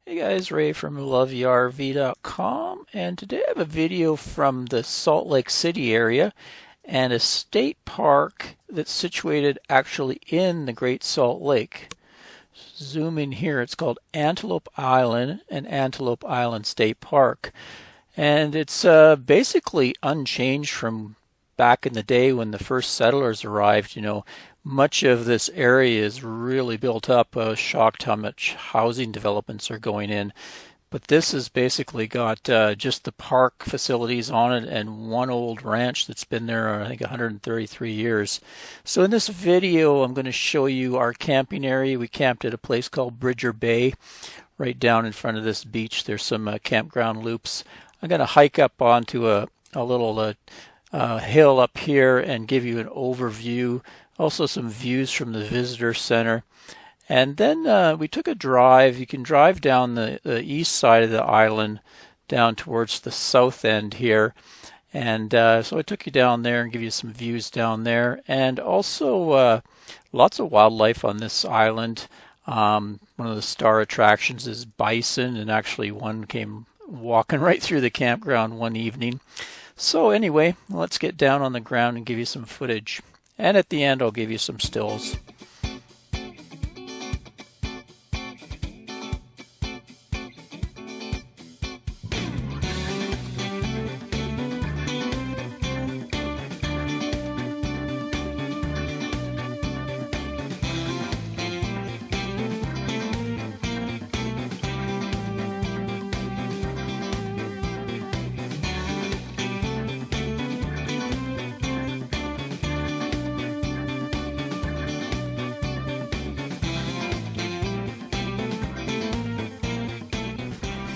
Hey guys, Ray from loveyourrv.com, and today I have a video from the Salt Lake City area and a state park that's situated actually in the Great Salt Lake. Zoom in here, it's called Antelope Island and Antelope Island State Park. And it's basically unchanged from back in the day when the first settlers arrived. Much of this area is really built up. Shocked how much housing developments are going in. But this has basically got just the park facilities on it and one old ranch that's been there, I think, 133 years. So in this video, I'm going to show you our camping area. We camped at a place called Bridger Bay, right down in front of this beach. There's some campground loops. I'm going to hike up onto a little hill up here and give you an overview. Also some views from the visitor center. And then we took a drive. You can drive down the east side of the island down towards the south end here. And so I took you down there and give you some views down there. And also lots of wildlife on this island. One of the star attractions is bison, and actually one came walking right through the campground one evening. So anyway, let's get down on the ground and give you some footage. And at the end, I'll give you some stills.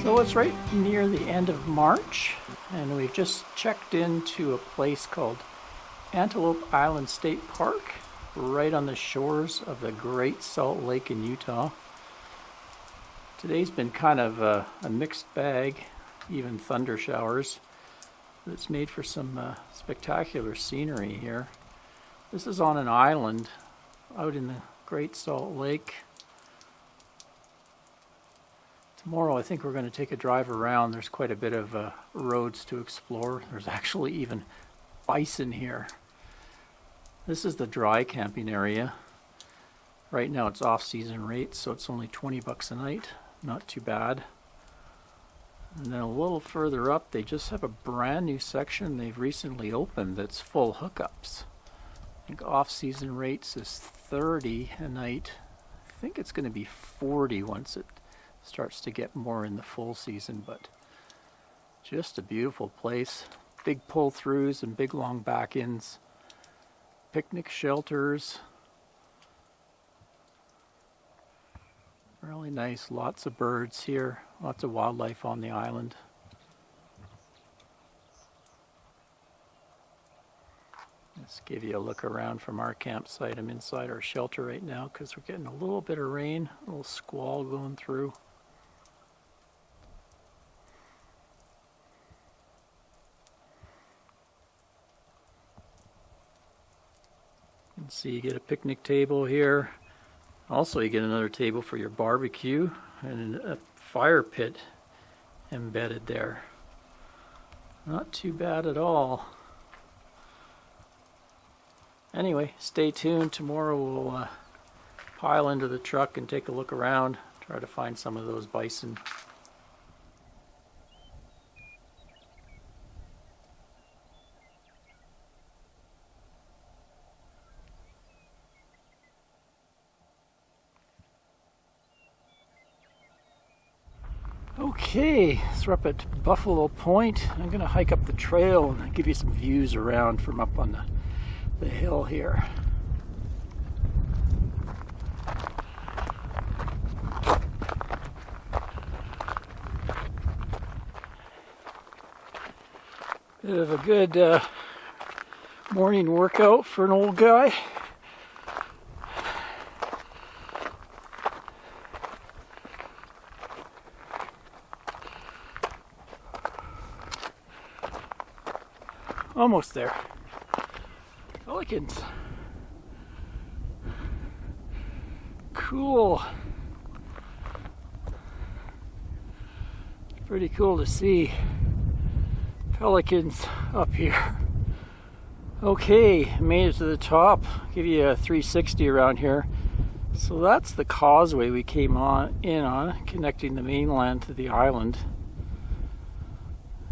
So it's right near the end of March, and we've just checked into a place called Antelope Island State Park, right on the shores of the Great Salt Lake in Utah. Today's been kind of a mixed bag, even thunder showers, but it's made for some spectacular scenery here. This is on an island out in the Great Salt Lake. Tomorrow I think we're going to take a drive around. There's quite a bit of roads to explore. There's actually even bison here. This is the dry camping area. Right now it's off-season rates, so it's only 20 bucks a night. Not too bad. And then a little further up, they just have a brand new section they've recently opened that's full hookups. I think off-season rates is 30 a night. I think it's going to be 40 once it starts to get more in the full season, but just a beautiful place. Big pull-throughs and big long back-ins. Picnic shelters. Really nice. Lots of birds here. Lots of wildlife on the island. Let's give you a look around from our campsite. I'm inside our shelter right now because we're getting a little bit of rain, a little squall going through. See, you get a picnic table here. Also, you get another table for your barbecue and a fire pit embedded there. Not too bad at all. Anyway, stay tuned. Tomorrow we'll pile into the truck and take a look around, try to find some of those bison. Okay, so we're up at Buffalo Point. I'm going to hike up the trail and give you some views around from up on the hill here. Bit of a good morning workout for an old guy. Almost there. Pelicans. Cool. Pretty cool to see pelicans up here. Okay, made it to the top. Give you a 360 around here. So that's the causeway we came on, connecting the mainland to the island.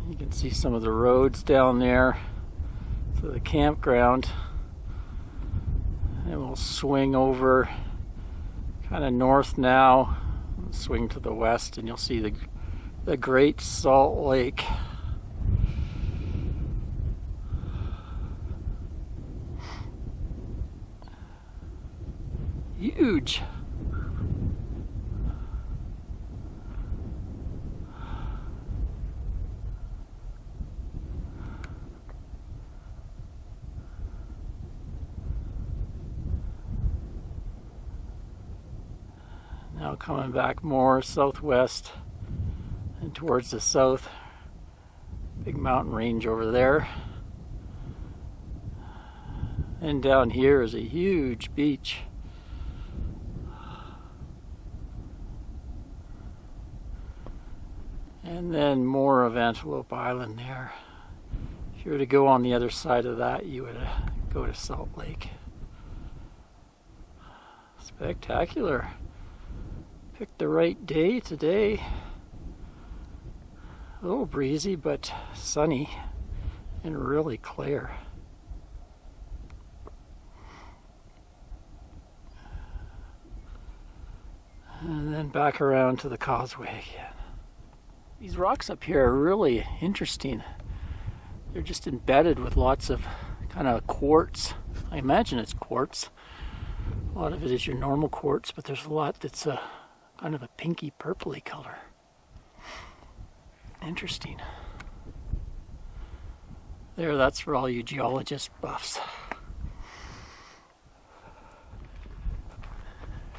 You can see some of the roads down there to the campground. And we'll swing over kind of north now, swing to the west, and you'll see the Great Salt Lake. Huge. Now coming back more southwest and towards the south. Big mountain range over there. And down here is a huge beach. And then more of Antelope Island there. If you were to go on the other side of that, you would go to Salt Lake. Spectacular. Picked the right day today. A little breezy, but sunny and really clear. And then back around to the causeway again. These rocks up here are really interesting. They're just embedded with lots of kind of quartz. I imagine it's quartz. A lot of it is your normal quartz, but there's a lot that's kind of a pinky purpley color. Interesting. There, that's for all you geologist buffs.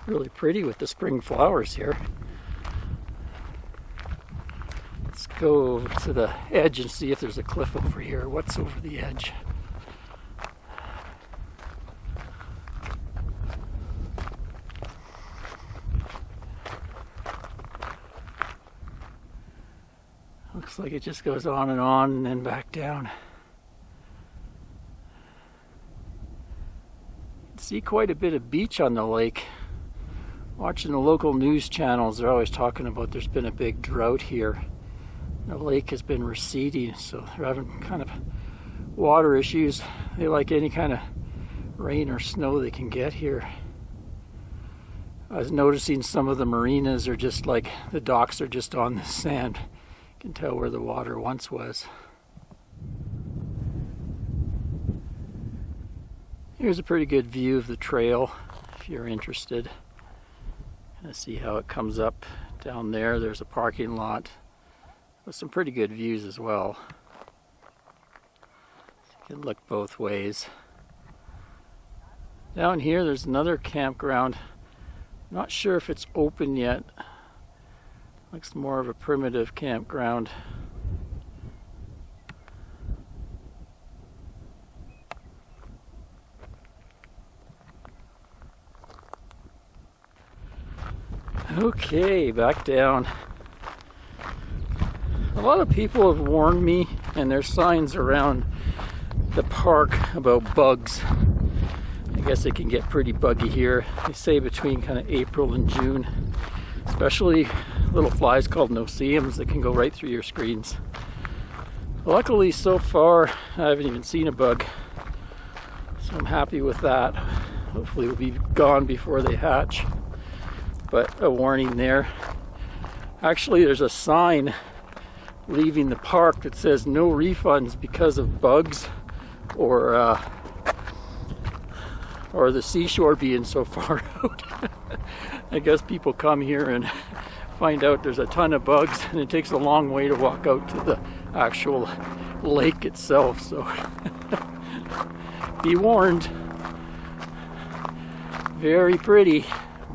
Really pretty with the spring flowers here. Let's go to the edge and see if there's a cliff over here. What's over the edge? Looks like it just goes on and then back down. You can see quite a bit of beach on the lake. Watching the local news channels, they're always talking about there's been a big drought here. The lake has been receding, so they're having kind of water issues. They like any kind of rain or snow they can get here. I was noticing some of the marinas are just like, the docks are just on the sand. You can tell where the water once was. Here's a pretty good view of the trail if you're interested. See how it comes up down there. There's a parking lot with some pretty good views as well. You can look both ways. Down here there's another campground. Not sure if it's open yet. Looks more of a primitive campground. Okay, back down. A lot of people have warned me, and there's signs around the park about bugs. I guess it can get pretty buggy here. They say between kind of April and June, especially little flies called no-see-ums that can go right through your screens. Luckily, so far, I haven't even seen a bug, so I'm happy with that. Hopefully it'll be gone before they hatch. But a warning there. Actually, there's a sign leaving the park that says no refunds because of bugs or the seashore being so far out. I guess people come here and find out there's a ton of bugs, and it takes a long way to walk out to the actual lake itself. So be warned. Very pretty.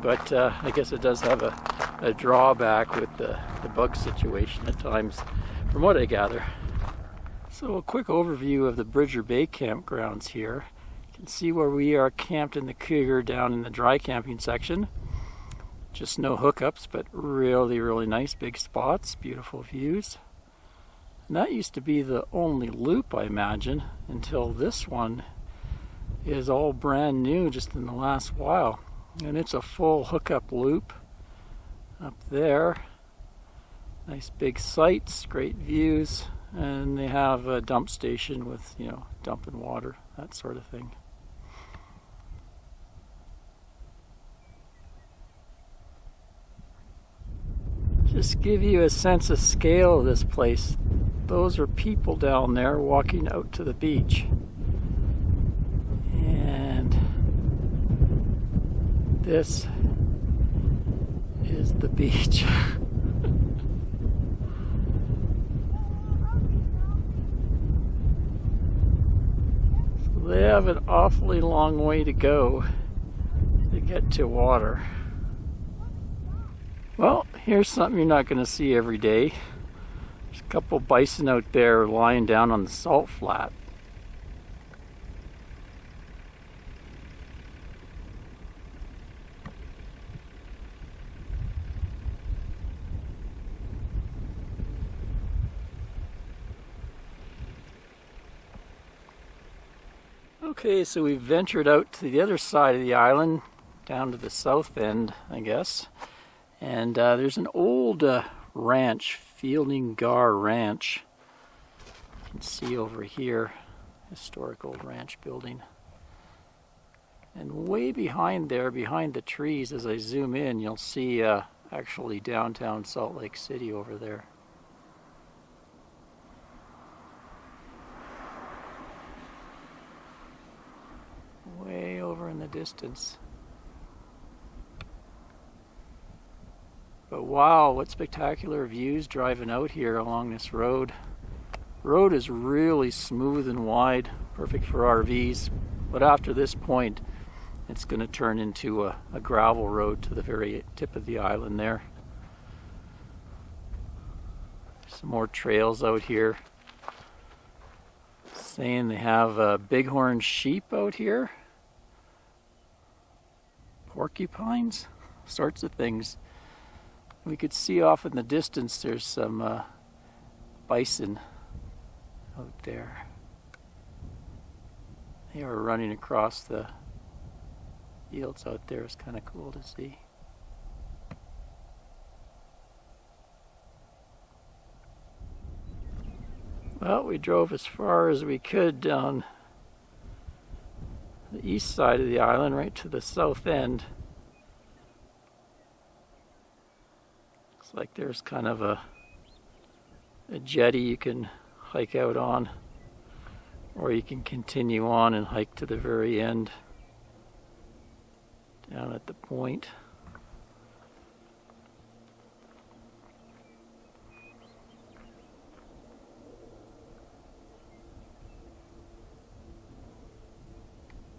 But I guess it does have a drawback with the bug situation at times, from what I gather. So a quick overview of the Bridger Bay campgrounds here. You can see where we are camped in the Cougar down in the dry camping section. Just no hookups, but really, really nice big spots, beautiful views. And that used to be the only loop, I imagine, until this one is all brand new just in the last while. And it's a full hookup loop up there. Nice big sights, great views, and they have a dump station with, dumping water, that sort of thing. Just give you a sense of scale of this place. Those are people down there walking out to the beach. And this is the beach. So they have an awfully long way to go to get to water. Well, here's something you're not going to see every day. There's a couple bison out there lying down on the salt flat. Okay, so we've ventured out to the other side of the island, down to the south end, I guess. And there's an old ranch, Fielding Gar Ranch. You can see over here, historic old ranch building. And way behind there, behind the trees, as I zoom in, you'll see actually downtown Salt Lake City over there. Way over in the distance. But wow, what spectacular views driving out here along this road. Road is really smooth and wide, perfect for RVs. But after this point, it's going to turn into a gravel road to the very tip of the island there. Some more trails out here. Saying they have bighorn sheep out here. Porcupines, sorts of things. We could see off in the distance there's some bison out there. They are running across the fields out there. It's kind of cool to see. Well, we drove as far as we could down the east side of the island, right to the south end. Looks like there's kind of a jetty you can hike out on, or you can continue on and hike to the very end down at the point.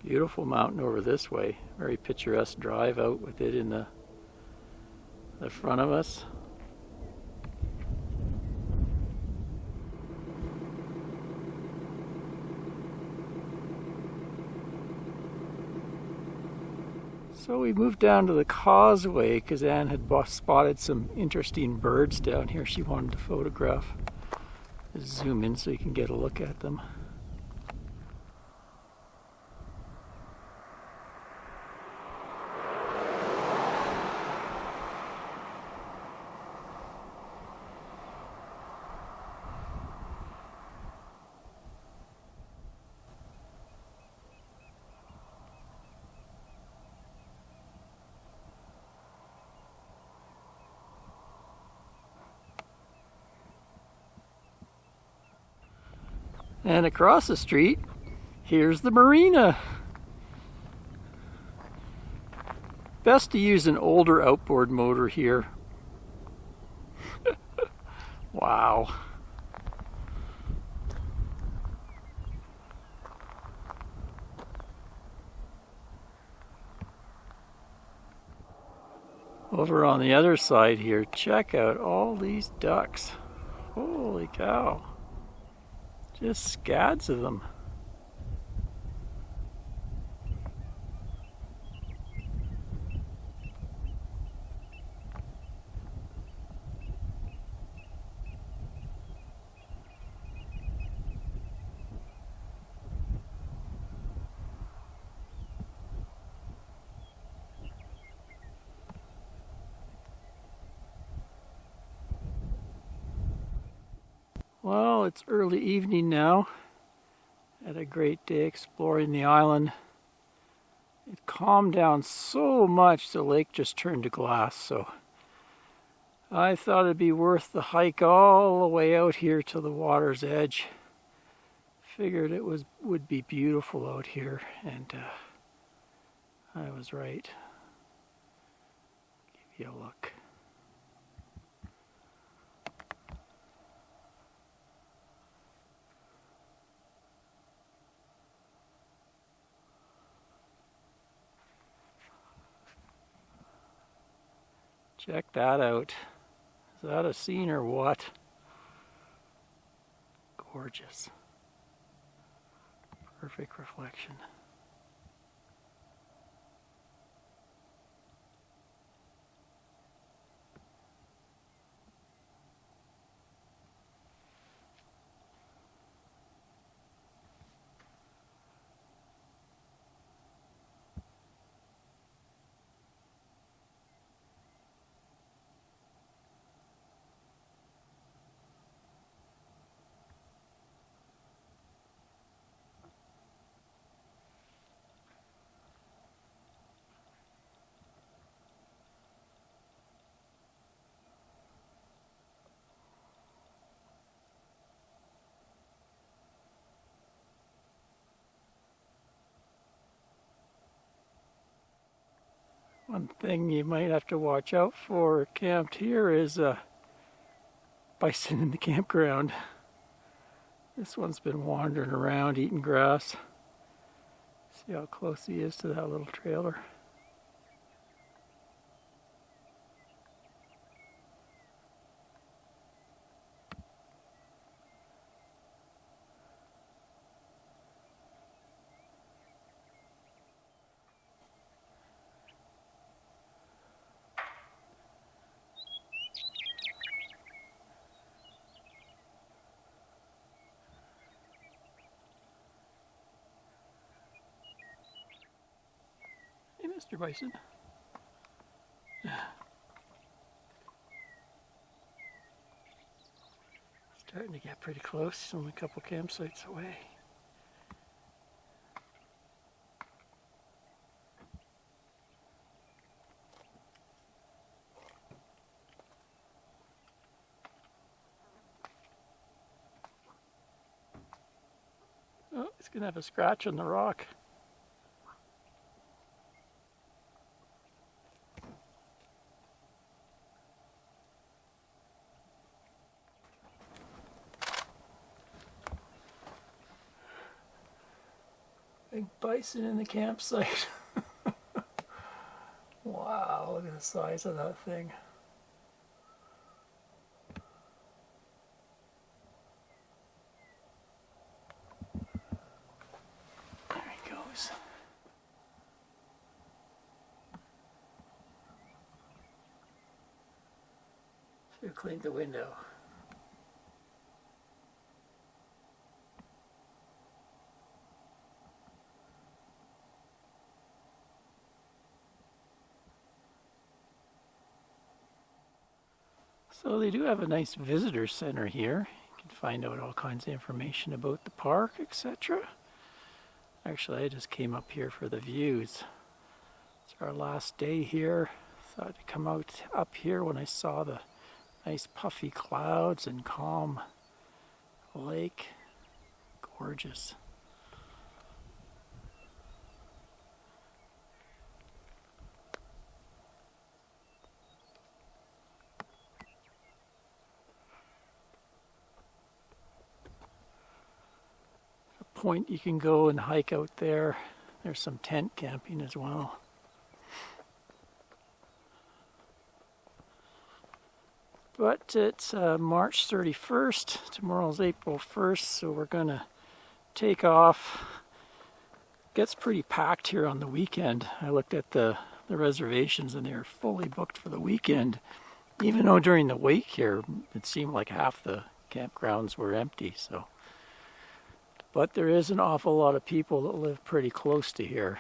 Beautiful mountain over this way. Very picturesque drive out with it in the front of us. So we moved down to the causeway because Anne had spotted some interesting birds down here she wanted to photograph. Just zoom in so you can get a look at them. And across the street, here's the marina. Best to use an older outboard motor here. Wow. Over on the other side here, check out all these ducks. Holy cow. Just scads of them. Well, it's early evening now. Had a great day exploring the island. It calmed down so much the lake just turned to glass, so I thought it'd be worth the hike all the way out here to the water's edge. Figured it would be beautiful out here, and I was right. Give you a look. Check that out. Is that a scene or what? Gorgeous. Perfect reflection. One thing you might have to watch out for camped here is bison in the campground. This one's been wandering around eating grass. See how close he is to that little trailer. Hey, Mr. Bison. Starting to get pretty close, only a couple campsites away. Oh, he's gonna have a scratch on the rock. Big bison in the campsite. Wow, look at the size of that thing. There he goes. Should have cleaned the window. So they do have a nice visitor center here. You can find out all kinds of information about the park, etc. Actually, I just came up here for the views. It's our last day here. Thought to come out up here when I saw the nice puffy clouds and calm lake. Gorgeous. Point you can go and hike out there. There's some tent camping as well. But it's March 31st. Tomorrow's April 1st, so we're gonna take off. Gets pretty packed here on the weekend. I looked at the reservations and they're fully booked for the weekend. Even though during the week here it seemed like half the campgrounds were empty. So. But there is an awful lot of people that live pretty close to here.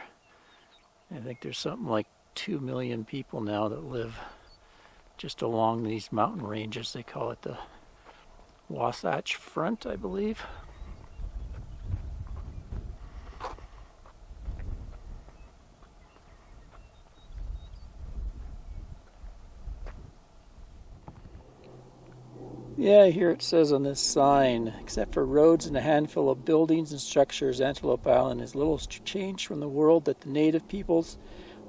I think there's something like 2 million people now that live just along these mountain ranges. They call it the Wasatch Front, I believe. Yeah, here it says on this sign, except for roads and a handful of buildings and structures, Antelope Island is little changed from the world that the native peoples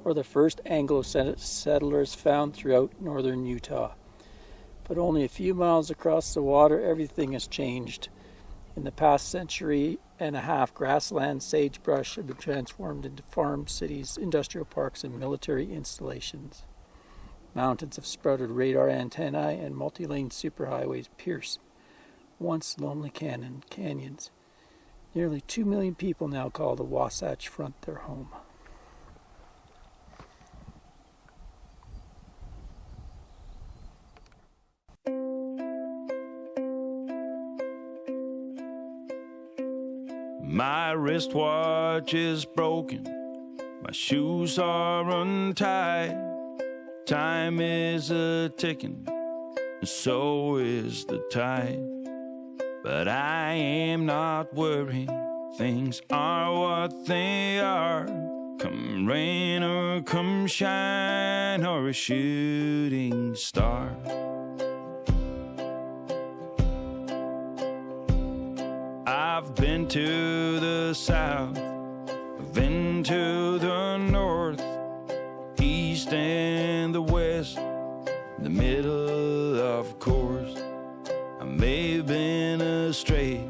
or the first Anglo settlers found throughout northern Utah. But only a few miles across the water, everything has changed. In the past century and a half, grassland, sagebrush have been transformed into farms, cities, industrial parks, and military installations. Mountains have sprouted radar antennae, and multi-lane superhighways pierce once lonely canyons. Nearly 2 million people now call the Wasatch Front their home. My wristwatch is broken, my shoes are untied. Time is a-ticking, and so is the tide. But I am not worried, things are what they are. Come rain or come shine, or a shooting star. I've been to the south, I've been to the north, east and the west, the middle, of course. I may have been astray,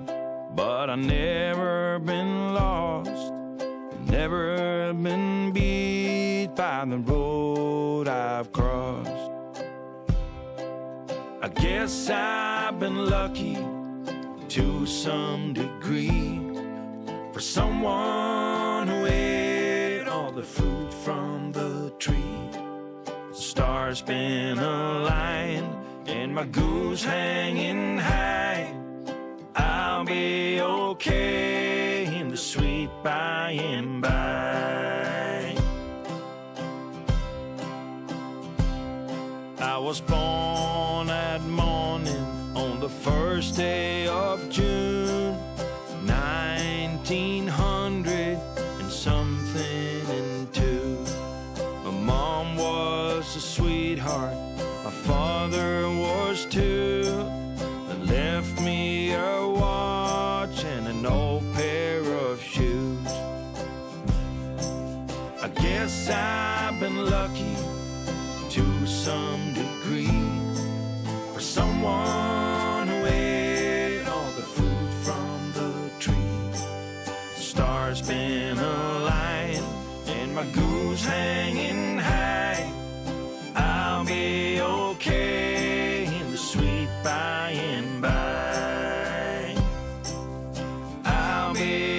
but I never been lost, never been beat by the road I've crossed. I guess I've been lucky to some degree, for someone who ate all the fruit from the tree. Stars been aligned and my goose hanging high. I'll be okay in the sweet by and by. I was born at morning on the first day of June, 1900 and something and two. My mom was a sweetheart, my father was too. They left me a watch and an old pair of shoes. I guess I've been lucky to some degree, for someone who ate all the fruit from the tree. Stars been aligned and my goose hanging high. I'll be okay in the sweet by and by. I'll be